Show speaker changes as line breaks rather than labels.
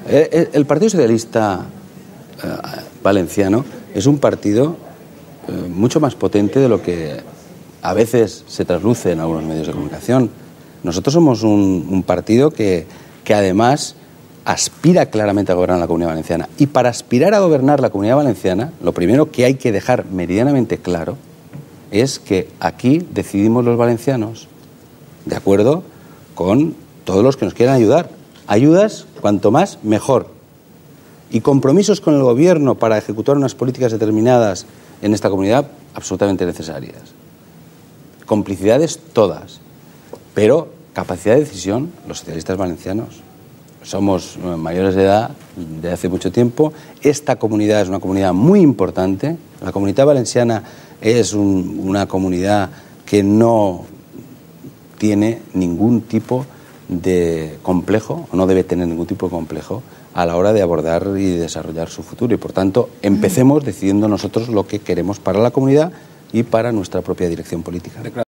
El Partido Socialista Valenciano es un partido mucho más potente de lo que a veces se trasluce en algunos medios de comunicación. Nosotros somos un partido que además aspira claramente a gobernar la Comunidad Valenciana. Y para aspirar a gobernar la Comunidad Valenciana, lo primero que hay que dejar meridianamente claro es que aquí decidimos los valencianos, de acuerdo con todos los que nos quieran ayudar. Ayudas, cuanto más, mejor. Y compromisos con el Gobierno para ejecutar unas políticas determinadas en esta comunidad, absolutamente necesarias. Complicidades todas. Pero capacidad de decisión, los socialistas valencianos. Somos mayores de edad de hace mucho tiempo. Esta comunidad es una comunidad muy importante. La Comunitat Valenciana es una comunidad que no tiene ningún tipo de complejo, o no debe tener ningún tipo de complejo a la hora de abordar y desarrollar su futuro. Y por tanto, empecemos decidiendo nosotros lo que queremos para la comunidad y para nuestra propia dirección política.